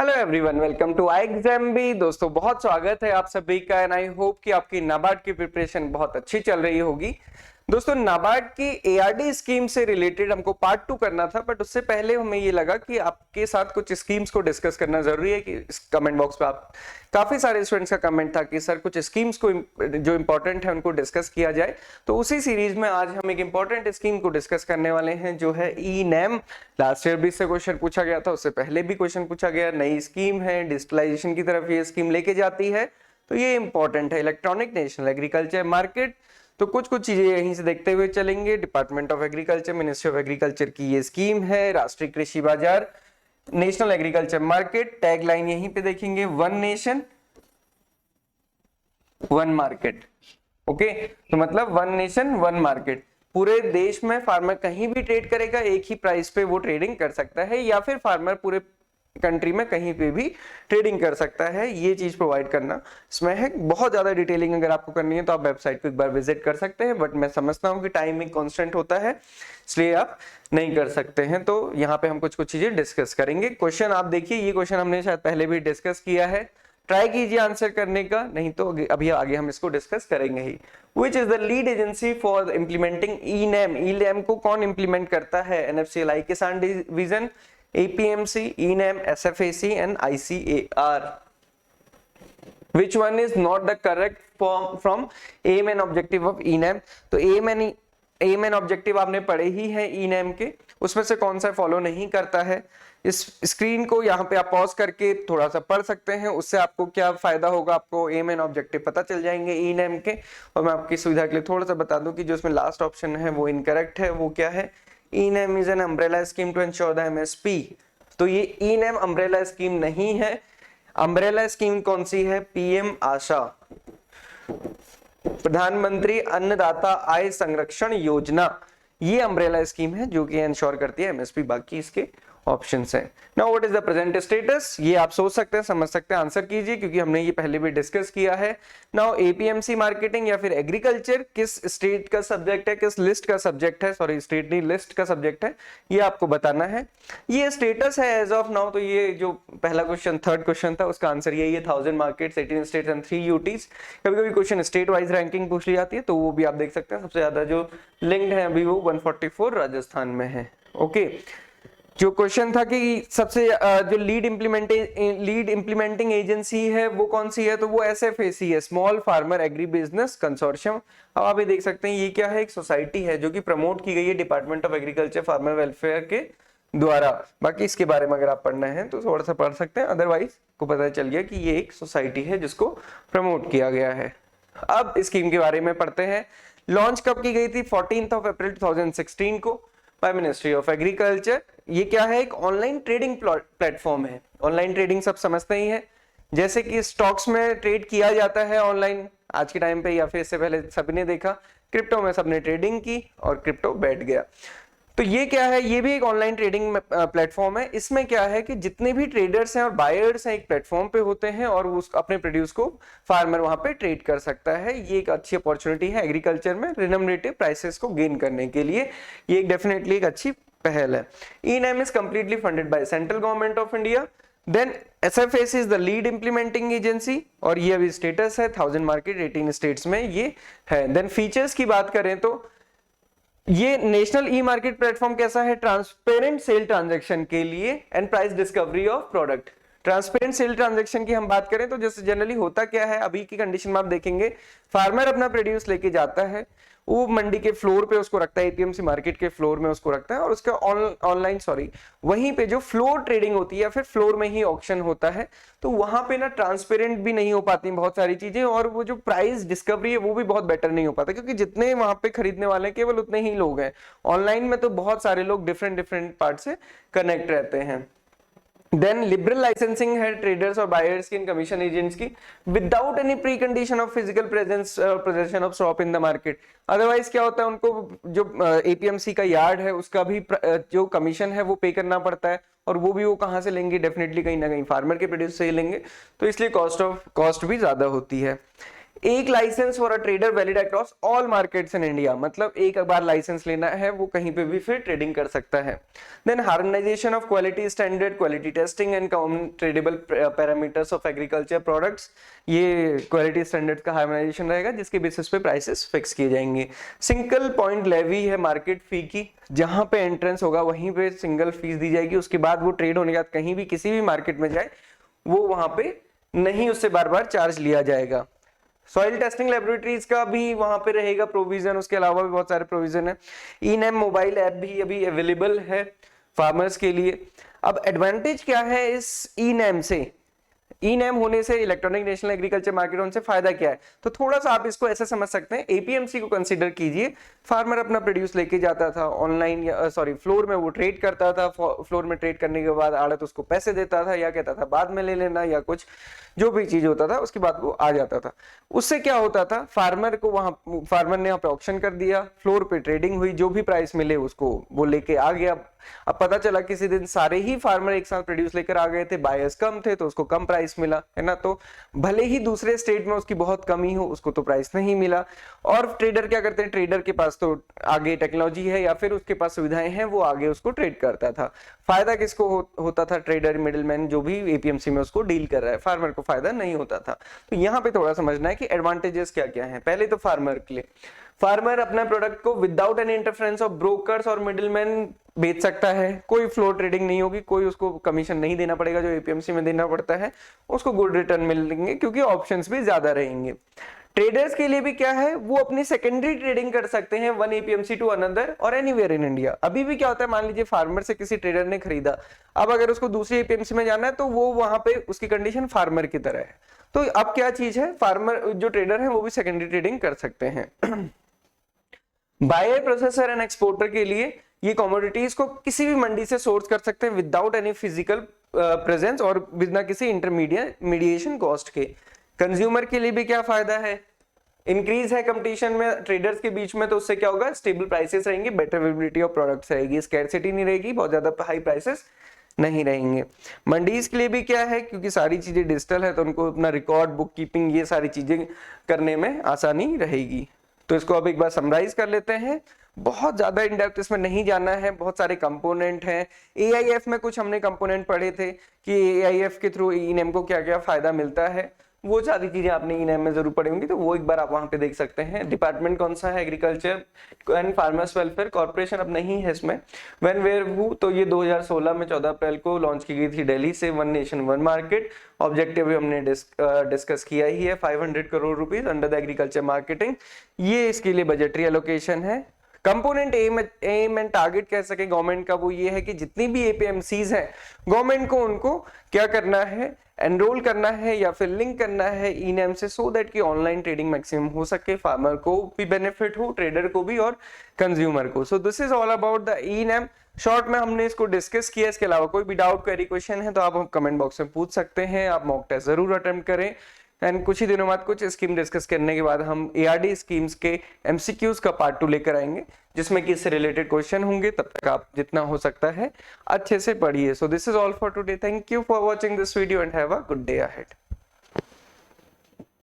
Hello everyone, welcome to I exam भी। दोस्तों बहुत स्वागत है आप सभी का एंड आई होप कि आपकी नाबार्ड की प्रिपरेशन बहुत अच्छी चल रही होगी। दोस्तों नाबार्ड की एआरडी स्कीम से रिलेटेड हमको पार्ट 2 करना था, बट उससे पहले हमें ये लगा कि आपके साथ कुछ स्कीम्स को डिस्कस करना जरूरी है कि इस कमेंट बॉक्स पे आप काफी सारे स्टूडेंट्स का कमेंट था कि सर कुछ स्कीम्स को जो इंपॉर्टेंट है उनको डिस्कस किया जाए। तो उसी सीरीज में आज हम एक इंपॉर्टेंट स्कीम को डिस्कस करने वाले हैं जो है ई नैम। लास्ट ईयर भी इससे क्वेश्चन पूछा गया था, उससे पहले भी क्वेश्चन पूछा गया। नई स्कीम है, डिजिटलाइजेशन की तरफ ये स्कीम लेके जाती है, तो ये इंपॉर्टेंट है। इलेक्ट्रॉनिक नेशनल एग्रीकल्चर मार्केट, तो कुछ चीजें यहीं से देखते हुए चलेंगे। Department of agriculture, ministry of agriculture की ये स्कीम है। राष्ट्रीय कृषि बाजार, national agriculture market, tag line यहीं पे देखेंगे, one nation one market. Okay, तो मतलब वन नेशन वन मार्केट, पूरे देश में फार्मर कहीं भी ट्रेड करेगा, एक ही प्राइस पे वो ट्रेडिंग कर सकता है, या फिर फार्मर पूरे कंट्री में कहीं पे भी ट्रेडिंग कर सकता है। ये चीज प्रोवाइड करना इसमें है। बहुत ज्यादा डिटेलिंग अगर आपको करनी है तो आप वेबसाइट को एक बार विजिट कर सकते हैं, बट मैं समझता हूँ कि टाइम एक कांस्टेंट होता है, इसलिए आप नहीं कर सकते हैं। तो यहाँ पे हम कुछ चीजें डिस्कस करेंगे। क्वेश्चन आप देखिए, ये क्वेश्चन हमने शायद पहले भी डिस्कस किया है, ट्राई कीजिए आंसर करने का, नहीं तो अभी आगे हम इसको डिस्कस करेंगे ही। Which is the lead agency for implementing E-NAM? E-NAM को कौन इंप्लीमेंट करता है? NFCLI किसान division, APMC, E-NAM, SFAC and ICAR. Which one is not the correct form from aim and objective of E-NAM? तो aim and objective आपने पढ़े ही हैं E-NAM के, उसमें से कौन सा फॉलो नहीं करता है? इस स्क्रीन को यहाँ पे आप पॉज करके थोड़ा सा पढ़ सकते हैं, उससे आपको क्या फायदा होगा, आपको एम एंड ऑब्जेक्टिव पता चल जाएंगे ई नैम के। और मैं आपकी सुविधा के लिए थोड़ा सा बता दूं कि जो इसमें लास्ट ऑप्शन है वो इनकरेक्ट है। वो क्या है? E NAM is an umbrella scheme to ensure the MSP. तो ये ई नैम अम्ब्रेला स्कीम नहीं है। अम्ब्रेला स्कीम कौन सी है? पीएम आशा, प्रधानमंत्री अन्नदाता आय संरक्षण योजना, ये अम्ब्रेला स्कीम है जो कि इंश्योर करती है एमएसपी। बाकी इसके ऑप्शंस हैं। Now what is the present status? ये आप सोच सकते हैं, समझ सकते हैं, आंसर कीजिए क्योंकि हमने ये पहले भी डिस्कस किया है। नाउ एपीएमसी मार्केटिंग या फिर एग्रीकल्चर किस स्टेट का सब्जेक्ट है, किस लिस्ट का सब्जेक्ट है? सॉरी, स्टेट नहीं, लिस्ट का सब्जेक्ट है, ये आपको बताना है। ये स्टेटस है एज ऑफ नाउ। तो ये जो पहला क्वेश्चन, थर्ड क्वेश्चन था, उसका आंसर यही है, 1000 मार्केट्स, 18 स्टेट्स एंड 3 यूटीज। कभी कभी क्वेश्चन स्टेट वाइज रैंकिंग पूछ ली जाती है, तो वो भी आप देख सकते हैं। सबसे ज्यादा जो लिंक्ड है अभी वो 144 राजस्थान में है। ओके, जो क्वेश्चन था कि सबसे जो लीड इंप्लीमेंटिंग एजेंसी है वो कौन सी है, तो वो एसएफएसी है, small farmer agri business consortium. अब आप ये देख सकते हैं, ये क्या है? एक सोसाइटी है जो कि प्रमोट की गई है department of agriculture farmer welfare के द्वारा। बाकी इसके बारे में अगर आप पढ़ना है तो थोड़ा सा पढ़ सकते हैं, अदरवाइज को पता चल गया कि ये एक सोसाइटी है जिसको प्रमोट किया गया है। अब स्कीम के बारे में पढ़ते हैं। लॉन्च कब की गई थी? 14 अप्रैल 2016 को बाय मिनिस्ट्री ऑफ एग्रीकल्चर। ये क्या है? एक ऑनलाइन ट्रेडिंग प्लेटफॉर्म है। ऑनलाइन ट्रेडिंग सब समझते ही हैं, जैसे कि स्टॉक्स में ट्रेड किया जाता है ऑनलाइन आज के टाइम पे, या फिर इससे पहले सभी ने देखा क्रिप्टो में सबने ट्रेडिंग की और क्रिप्टो बैठ गया। तो ये क्या है? ये भी एक ऑनलाइन ट्रेडिंग प्लेटफॉर्म है। इसमें क्या है कि जितने भी ट्रेडर्स हैं और बायर्स हैं एक प्लेटफॉर्म पे होते हैं और वो अपने प्रोड्यूस को फार्मर वहां पे ट्रेड कर सकता है। ये एक अच्छी अपॉर्चुनिटी है एग्रीकल्चर में रिनोमिनेटिव प्राइसेस को गेन करने के लिए। ये एक डेफिनेटली एक अच्छी पहल है। E NAM is completely funded by central government of India. Then SFAC is the lead implementing agency और ये अभी स्टेटस है 1000 मार्केट 18 स्टेट्स में ये है। देन फीचर्स की बात करें तो ये नेशनल ई मार्केट प्लेटफॉर्म कैसा है? ट्रांसपेरेंट सेल ट्रांजैक्शन के लिए and price discovery of product. Transparent sale transaction की हम बात करें तो जैसे जनरली होता क्या है, अभी की कंडीशन में आप देखेंगे फार्मर अपना प्रोड्यूस लेके जाता है, वो मंडी के फ्लोर पे उसको रखता है, एपीएमसी मार्केट के फ्लोर में उसको रखता है और उसका ऑनलाइन वहीं पे जो फ्लोर ट्रेडिंग होती है या फिर फ्लोर में ही ऑक्शन होता है, तो वहां पे ना ट्रांसपेरेंट भी नहीं हो पाती बहुत सारी चीजें और वो जो प्राइस डिस्कवरी है वो भी बहुत बेटर नहीं हो पाता, क्योंकि जितने वहां पे खरीदने वाले हैं केवल उतने ही लोग हैं। ऑनलाइन में तो बहुत सारे लोग डिफरेंट पार्ट से कनेक्ट रहते हैं। देन लिबरल लाइसेंसिंग है ट्रेडर्स और बायर्स की, कमीशन एजेंट्स की, without any pre condition of physical presence of shop in the market. Otherwise क्या होता है, उनको जो एपीएमसी का यार्ड है उसका भी जो कमीशन है वो पे करना पड़ता है और वो भी वो कहाँ से लेंगे? डेफिनेटली कहीं ना कहीं फार्मर के प्रोड्यूस से ही लेंगे, तो इसलिए कॉस्ट भी ज्यादा होती है। एक license for a trader valid across all markets in India, मतलब एक बार लाइसेंस लेना है वो कहीं पे भी फिर ट्रेडिंग कर सकता है। Then harmonisation of quality standard, quality testing and common tradable parameters of agriculture products, ये क्वालिटी स्टैंडर्ड का हार्मोनाइजेशन रहेगा जिसके बेसिस पे प्राइसेस फिक्स किए जाएंगे। सिंगल पॉइंट लेवी है मार्केट फी की, जहां पे एंट्रेंस होगा वहीं पे सिंगल फीस दी जाएगी, उसके बाद वो ट्रेड होने के बाद कहीं भी किसी भी मार्केट में जाए वो वहां पे नहीं उससे बार बार चार्ज लिया जाएगा। सॉइल टेस्टिंग लेबोरेटरीज का भी वहां पे रहेगा प्रोविजन, उसके अलावा भी बहुत सारे प्रोविजन है। ई-नैम मोबाइल ऐप भी अभी अवेलेबल है फार्मर्स के लिए। अब एडवांटेज क्या है इस ई-नैम से, ई-नैम होने से, इलेक्ट्रॉनिक नेशनल एग्रीकल्चर मार्केट होने से फायदा क्या है, तो थोड़ा सा आप इसको ऐसे समझ सकते हैं। एपीएमसी को कंसीडर कीजिए, फार्मर अपना प्रोड्यूस लेके जाता था ऑनलाइन या फ्लोर में वो ट्रेड करता था, फ्लोर में ट्रेड करने के बाद आड़त उसको पैसे देता था या कहता था बाद में ले लेना, या कुछ जो भी चीज होता था उसके बाद वो आ जाता था। उससे क्या होता था, फार्मर को वहां, फार्मर ने यहाँ पे ऑक्शन कर दिया, फ्लोर पे ट्रेडिंग हुई, जो भी प्राइस मिले उसको वो लेके आ गया। अब पता चला किसी दिन सारे ही फार्मर एक साथ प्रोड्यूस लेकर आ गए थे, बायर्स कम थे तो उसको कम प्राइस मिला, है ना, तो भले ही दूसरे स्टेट में उसकी बहुत कमी हो उसको तो प्राइस नहीं मिला। और ट्रेडर क्या करते हैं, ट्रेडर के पास तो आगे टेक्नोलॉजी है या फिर उसके पास सुविधाएं हैं, वो आगे उसको ट्रेड करता था। फायदा किसको होता था, ट्रेडर, मिडिलमैन जो भी एपीएमसी में उसको डील कर रहा है, फार्मर को फायदा नहीं होता था। तो यहाँ पे थोड़ा समझना है कि एडवांटेजेस क्या क्या है। पहले तो फार्मर के लिए, फार्मर अपना प्रोडक्ट को without any interference of brokers और मिडिलमैन बेच सकता है, कोई फ्लोर ट्रेडिंग नहीं होगी, कोई उसको कमीशन नहीं देना पड़ेगा जो एपीएमसी में देना पड़ता है, उसको गुड रिटर्न मिलेंगे क्योंकि ऑप्शंस भी ज्यादा रहेंगे। ट्रेडर्स के लिए भी क्या है, वो अपनी सेकेंडरी ट्रेडिंग कर सकते हैं वन एपीएमसी टू अनदर और एनीवेयर इन इंडिया। अभी भी क्या होता है, मान लीजिए फार्मर से किसी ट्रेडर ने खरीदा, अब अगर उसको दूसरी एपीएमसी में जाना है तो वो वहां पे उसकी कंडीशन फार्मर की तरह है। तो अब क्या चीज है, फार्मर जो ट्रेडर है वो भी सेकेंडरी ट्रेडिंग कर सकते हैं। बायर, प्रोसेसर एंड एक्सपोर्टर के लिए ये कमोडिटीज को किसी भी मंडी से सोर्स कर सकते हैं विदाउट एनी फिजिकल प्रेजेंस और बिना किसी इंटरमीडिएशन कॉस्ट के। कंज्यूमर के लिए भी क्या फायदा है, इंक्रीज है कंपटीशन में ट्रेडर्स के बीच में, तो उससे क्या होगा, स्टेबल प्राइसेस रहेंगे, बेटर अवेलेबिलिटी ऑफ प्रोडक्ट्स रहेगी, स्कैरसिटी नहीं रहेगी, बहुत ज्यादा हाई प्राइसेस नहीं रहेंगे। मंडीज के लिए भी क्या है, क्योंकि सारी चीजें डिजिटल है तो उनको अपना रिकॉर्ड, बुक कीपिंग, ये सारी चीजें करने में आसानी रहेगी। तो इसको अब एक बार समराइज कर लेते हैं, बहुत ज्यादा इन डेप्थ इसमें नहीं जाना है, बहुत सारे कंपोनेंट हैं। एआईएफ में कुछ हमने कंपोनेंट पढ़े थे कि एआईएफ के थ्रू ई-नैम को क्या क्या फायदा मिलता है, वो सारी चीजें आपने ई-नैम में जरूर पढ़ी होंगी, तो वो एक बार आप वहां पे देख सकते हैं। डिपार्टमेंट कौन सा है, agriculture and farmers welfare corporation, अब नहीं है इसमें। व्हेन वेयर हु, तो ये 2016 में 14 अप्रैल को लॉन्च की गई थी दिल्ली से, one nation one market. Objective भी हमने डिस्कस किया ही है, 500 crore rupees under the agriculture marketing, ये इसके लिए बजटरी एलोकेशन है। कंपोनेंट एम एंड टारगेट कह सके गवर्नमेंट का, वो ये है कि जितनी भी एपीएमसीज हैं गवर्नमेंट को उनको क्या करना है, एनरोल करना है या फिर लिंक करना है ई-नैम से, सो दैट कि ऑनलाइन ट्रेडिंग मैक्सिमम हो सके, फार्मर को भी बेनिफिट हो, ट्रेडर को भी और कंज्यूमर को। So this is all about the e NAM. Short में हमने इसको डिस्कस किया, इसके अलावा कोई भी डाउट, क्वेरी, क्वेश्चन है तो आप कमेंट बॉक्स में पूछ सकते हैं। आप मॉक टेस्ट जरूर अटेम्प्ट करें, एंड कुछ ही दिनों बाद कुछ स्कीम डिस्कस करने के बाद हम एआरडी स्कीम्स के एमसीक्यूज का पार्ट 2 लेकर आएंगे, जिसमें कि इससे रिलेटेड क्वेश्चन होंगे। तब तक आप जितना हो सकता है अच्छे से पढ़िए। सो this is all for today, thank you for watching this video and have a good day ahead.